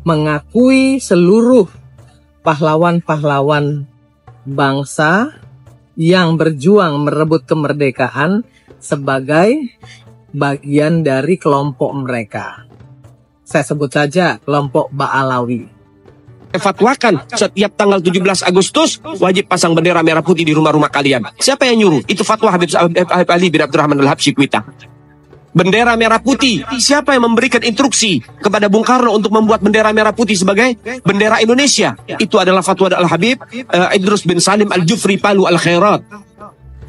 mengakui seluruh pahlawan-pahlawan bangsa yang berjuang merebut kemerdekaan sebagai bagian dari kelompok mereka. Saya sebut saja kelompok Ba'alawi. Fatwakan setiap tanggal 17 Agustus wajib pasang bendera merah putih di rumah-rumah kalian. Siapa yang nyuruh? Itu fatwa Habib Ali bin Abdurrahman Al-Habsyi Kuita. Bendera merah putih. Siapa yang memberikan instruksi kepada Bung Karno untuk membuat bendera merah putih sebagai bendera Indonesia? Itu adalah fatwa Al-Habib Idrus bin Salim Al-Jufri Palu Al-Khairat.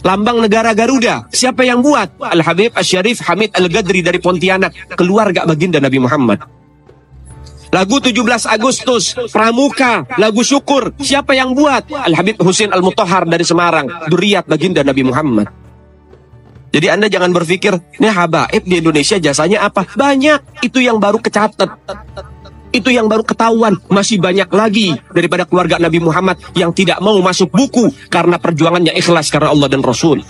Lambang negara Garuda. Siapa yang buat? Al-Habib Asy-Syarif Hamid Al-Gadri dari Pontianak. Keluarga baginda Nabi Muhammad. Lagu 17 Agustus, Pramuka, lagu syukur. Siapa yang buat? Al-Habib Husin Al-Mutahhar dari Semarang. Dzurriyyah baginda Nabi Muhammad. Jadi Anda jangan berpikir, nih habaib di Indonesia jasanya apa? Banyak. Itu yang baru kecatat. Itu yang baru ketahuan. Masih banyak lagi daripada keluarga Nabi Muhammad yang tidak mau masuk buku karena perjuangannya ikhlas karena Allah dan Rasul.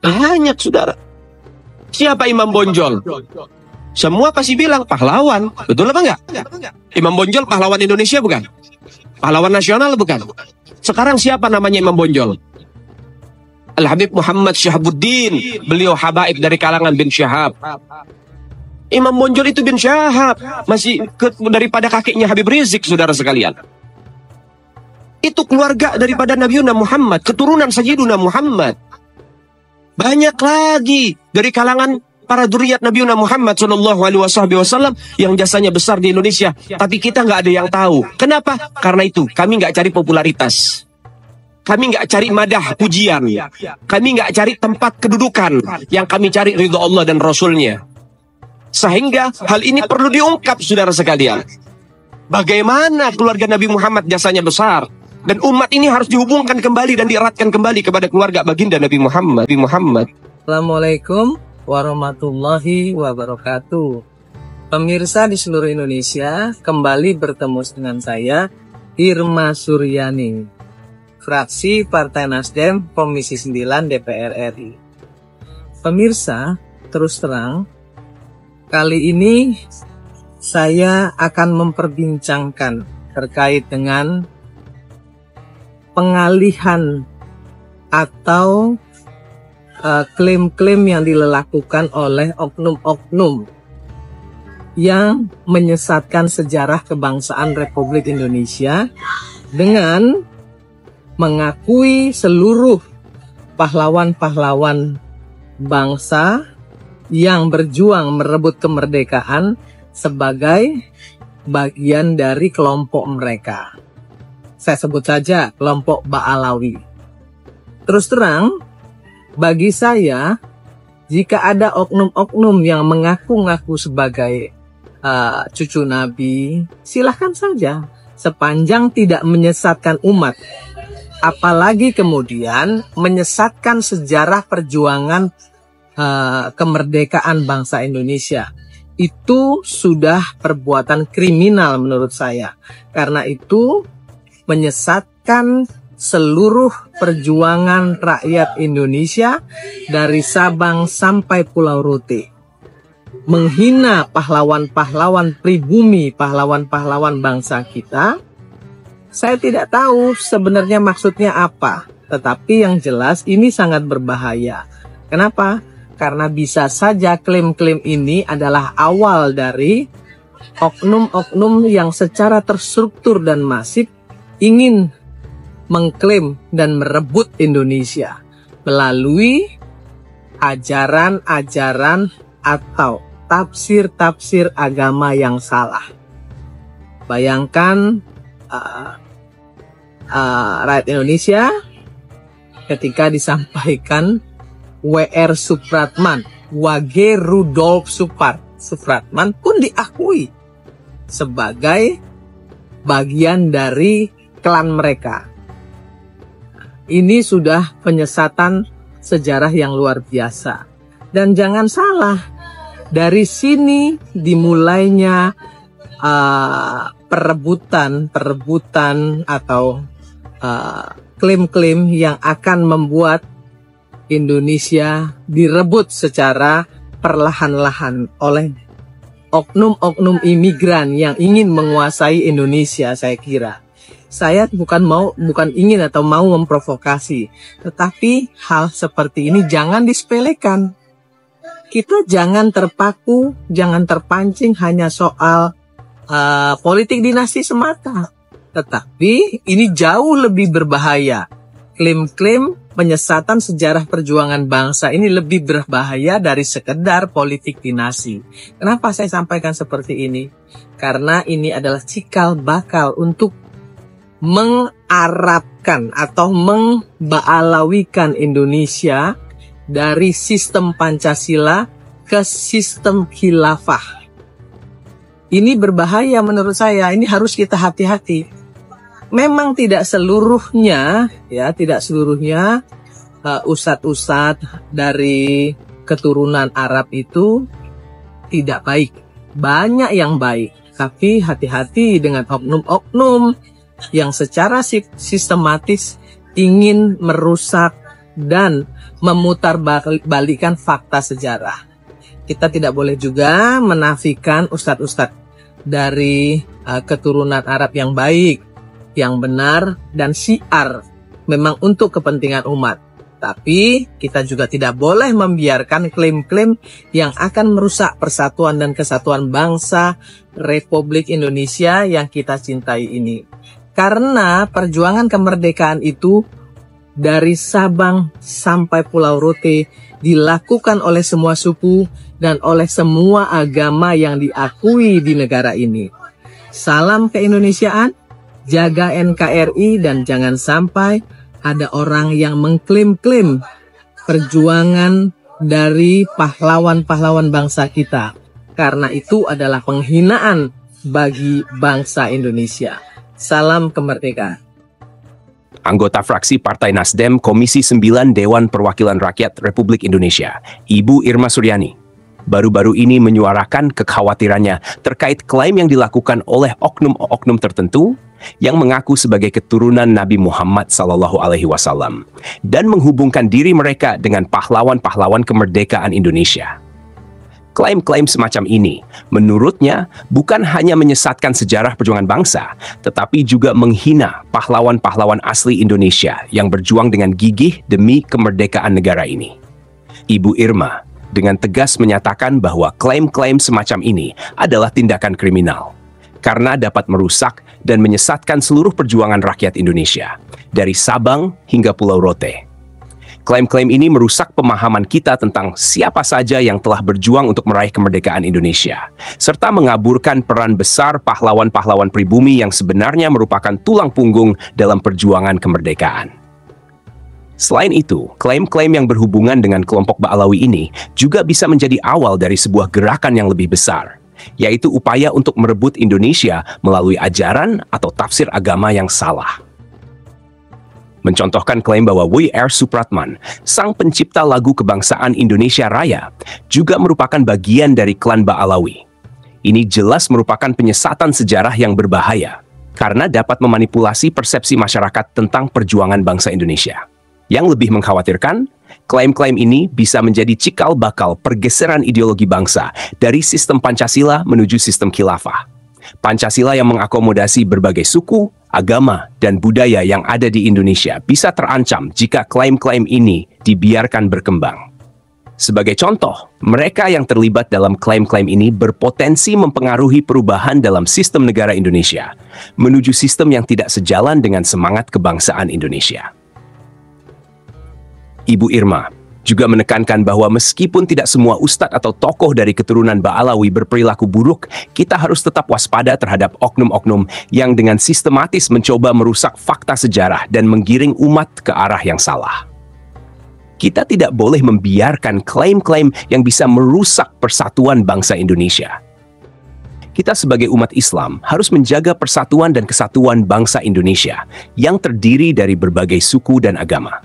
Banyak, saudara. Siapa Imam Bonjol? Semua pasti bilang pahlawan. Betul apa enggak? Imam Bonjol pahlawan Indonesia bukan? Pahlawan nasional bukan? Sekarang siapa namanya Imam Bonjol? Al-Habib Muhammad Syahabuddin. Beliau habaib dari kalangan bin Syahab. Imam Bonjol itu bin Syahab. Masih daripada kakeknya Habib Rizik, saudara sekalian. Itu keluarga daripada Nabiuna Muhammad. Keturunan Sayyiduna Muhammad. Banyak lagi dari kalangan para dzurriyyat Nabiuna Muhammad SAW yang jasanya besar di Indonesia. Tapi kita nggak ada yang tahu. Kenapa? Karena itu kami nggak cari popularitas. Kami nggak cari madah pujian. Kami nggak cari tempat kedudukan. Yang kami cari ridho Allah dan Rasulnya. Sehingga hal ini perlu diungkap, saudara sekalian. Bagaimana keluarga Nabi Muhammad jasanya besar. Dan umat ini harus dihubungkan kembali dan dieratkan kembali kepada keluarga baginda Nabi Muhammad. Assalamualaikum warahmatullahi wabarakatuh. Pemirsa di seluruh Indonesia, kembali bertemu dengan saya, Irma Suryani, fraksi Partai Nasdem, Komisi 9 DPR RI. Pemirsa, terus terang, kali ini saya akan memperbincangkan terkait dengan pengalihan atau klaim-klaim yang dilakukan oleh oknum-oknum yang menyesatkan sejarah kebangsaan Republik Indonesia dengan mengakui seluruh pahlawan-pahlawan bangsa yang berjuang merebut kemerdekaan sebagai bagian dari kelompok mereka. Saya sebut saja kelompok Ba'alawi. Terus terang, bagi saya, jika ada oknum-oknum yang mengaku-ngaku sebagai cucu Nabi, silahkan saja, sepanjang tidak menyesatkan umat. Apalagi kemudian menyesatkan sejarah perjuangan kemerdekaan bangsa Indonesia. Itu sudah perbuatan kriminal menurut saya. Karena itu menyesatkan seluruh perjuangan rakyat Indonesia dari Sabang sampai Pulau Rote. Menghina pahlawan-pahlawan pribumi, pahlawan-pahlawan bangsa kita. Saya tidak tahu sebenarnya maksudnya apa. Tetapi yang jelas ini sangat berbahaya. Kenapa? Karena bisa saja klaim-klaim ini adalah awal dari oknum-oknum yang secara terstruktur dan masif ingin mengklaim dan merebut Indonesia melalui ajaran-ajaran atau tafsir-tafsir agama yang salah. Bayangkan rakyat Indonesia ketika disampaikan W.R. Supratman, Wage Rudolf Supratman pun diakui sebagai bagian dari klan mereka. Ini sudah penyesatan sejarah yang luar biasa. Dan jangan salah, dari sini dimulainya perebutan atau klaim-klaim yang akan membuat Indonesia direbut secara perlahan-lahan oleh oknum-oknum imigran yang ingin menguasai Indonesia, saya kira. Saya bukan ingin atau mau memprovokasi, tetapi hal seperti ini jangan disepelekan. Kita jangan terpaku, jangan terpancing hanya soal politik dinasti semata. Tetapi ini jauh lebih berbahaya. Klaim-klaim penyesatan sejarah perjuangan bangsa ini lebih berbahaya dari sekedar politik dinasti. Kenapa saya sampaikan seperti ini? Karena ini adalah cikal bakal untuk mengarabkan atau membaalawikan Indonesia dari sistem Pancasila ke sistem khilafah. Ini berbahaya menurut saya, ini harus kita hati-hati. Memang tidak seluruhnya ustadz-ustadz dari keturunan Arab itu tidak baik. Banyak yang baik, tapi hati-hati dengan oknum-oknum yang secara sistematis ingin merusak dan memutarbalikkan fakta sejarah. Kita tidak boleh juga menafikan ustadz-ustadz dari keturunan Arab yang baik, yang benar, dan syiar memang untuk kepentingan umat. Tapi kita juga tidak boleh membiarkan klaim-klaim yang akan merusak persatuan dan kesatuan bangsa Republik Indonesia yang kita cintai ini. Karena perjuangan kemerdekaan itu dari Sabang sampai Pulau Rote dilakukan oleh semua suku dan oleh semua agama yang diakui di negara ini. Salam keindonesiaan, jaga NKRI, dan jangan sampai ada orang yang mengklaim-klaim perjuangan dari pahlawan-pahlawan bangsa kita. Karena itu adalah penghinaan bagi bangsa Indonesia. Salam kemerdekaan. Anggota fraksi Partai Nasdem Komisi 9 Dewan Perwakilan Rakyat Republik Indonesia, Ibu Irma Suryani, baru-baru ini menyuarakan kekhawatirannya terkait klaim yang dilakukan oleh oknum-oknum tertentu yang mengaku sebagai keturunan Nabi Muhammad SAW dan menghubungkan diri mereka dengan pahlawan-pahlawan kemerdekaan Indonesia. Klaim-klaim semacam ini, menurutnya, bukan hanya menyesatkan sejarah perjuangan bangsa, tetapi juga menghina pahlawan-pahlawan asli Indonesia yang berjuang dengan gigih demi kemerdekaan negara ini. Ibu Irma dengan tegas menyatakan bahwa klaim-klaim semacam ini adalah tindakan kriminal, karena dapat merusak dan menyesatkan seluruh perjuangan rakyat Indonesia, dari Sabang hingga Pulau Rote. Klaim-klaim ini merusak pemahaman kita tentang siapa saja yang telah berjuang untuk meraih kemerdekaan Indonesia, serta mengaburkan peran besar pahlawan-pahlawan pribumi yang sebenarnya merupakan tulang punggung dalam perjuangan kemerdekaan. Selain itu, klaim-klaim yang berhubungan dengan kelompok Ba'alawi ini juga bisa menjadi awal dari sebuah gerakan yang lebih besar, yaitu upaya untuk merebut Indonesia melalui ajaran atau tafsir agama yang salah. Mencontohkan klaim bahwa W.R. Supratman, sang pencipta lagu kebangsaan Indonesia Raya, juga merupakan bagian dari klan Ba'alawi. Ini jelas merupakan penyesatan sejarah yang berbahaya, karena dapat memanipulasi persepsi masyarakat tentang perjuangan bangsa Indonesia. Yang lebih mengkhawatirkan, klaim-klaim ini bisa menjadi cikal bakal pergeseran ideologi bangsa dari sistem Pancasila menuju sistem khilafah. Pancasila yang mengakomodasi berbagai suku, agama, dan budaya yang ada di Indonesia bisa terancam jika klaim-klaim ini dibiarkan berkembang. Sebagai contoh, mereka yang terlibat dalam klaim-klaim ini berpotensi mempengaruhi perubahan dalam sistem negara Indonesia menuju sistem yang tidak sejalan dengan semangat kebangsaan Indonesia. Ibu Irma juga menekankan bahwa meskipun tidak semua ustadz atau tokoh dari keturunan Ba'alawi berperilaku buruk, kita harus tetap waspada terhadap oknum-oknum yang dengan sistematis mencoba merusak fakta sejarah dan menggiring umat ke arah yang salah. Kita tidak boleh membiarkan klaim-klaim yang bisa merusak persatuan bangsa Indonesia. Kita sebagai umat Islam harus menjaga persatuan dan kesatuan bangsa Indonesia yang terdiri dari berbagai suku dan agama.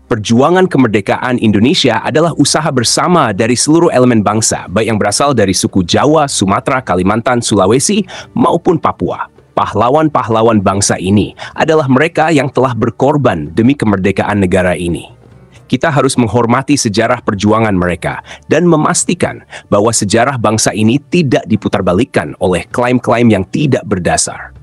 Perjuangan kemerdekaan Indonesia adalah usaha bersama dari seluruh elemen bangsa, baik yang berasal dari suku Jawa, Sumatera, Kalimantan, Sulawesi, maupun Papua. Pahlawan-pahlawan bangsa ini adalah mereka yang telah berkorban demi kemerdekaan negara ini. Kita harus menghormati sejarah perjuangan mereka dan memastikan bahwa sejarah bangsa ini tidak diputarbalikkan oleh klaim-klaim yang tidak berdasar.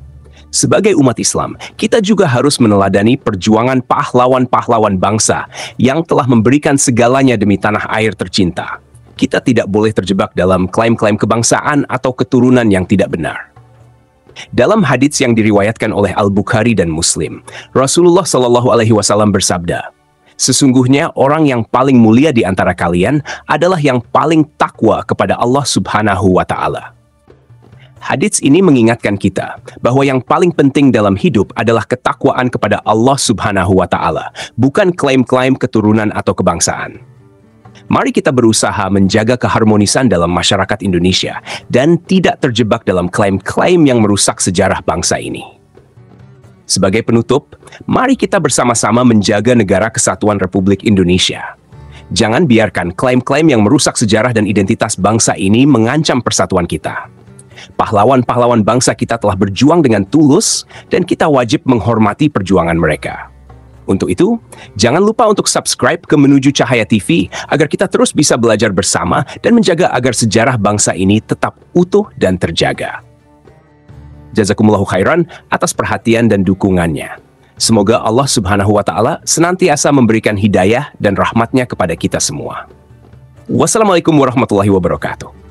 Sebagai umat Islam, kita juga harus meneladani perjuangan pahlawan-pahlawan bangsa yang telah memberikan segalanya demi tanah air tercinta. Kita tidak boleh terjebak dalam klaim-klaim kebangsaan atau keturunan yang tidak benar. Dalam hadits yang diriwayatkan oleh Al-Bukhari dan Muslim, Rasulullah Shallallahu Alaihi Wasallam bersabda, "Sesungguhnya orang yang paling mulia di antara kalian adalah yang paling takwa kepada Allah Subhanahu wa Ta'ala." Hadits ini mengingatkan kita bahwa yang paling penting dalam hidup adalah ketakwaan kepada Allah Subhanahu wa Ta'ala, bukan klaim-klaim keturunan atau kebangsaan. Mari kita berusaha menjaga keharmonisan dalam masyarakat Indonesia dan tidak terjebak dalam klaim-klaim yang merusak sejarah bangsa ini. Sebagai penutup, mari kita bersama-sama menjaga Negara Kesatuan Republik Indonesia. Jangan biarkan klaim-klaim yang merusak sejarah dan identitas bangsa ini mengancam persatuan kita. Pahlawan-pahlawan bangsa kita telah berjuang dengan tulus dan kita wajib menghormati perjuangan mereka. Untuk itu, jangan lupa untuk subscribe ke Menuju Cahaya TV agar kita terus bisa belajar bersama dan menjaga agar sejarah bangsa ini tetap utuh dan terjaga. Jazakumullahu khairan atas perhatian dan dukungannya. Semoga Allah Subhanahu wa Ta'ala senantiasa memberikan hidayah dan rahmatnya kepada kita semua. Wassalamualaikum warahmatullahi wabarakatuh.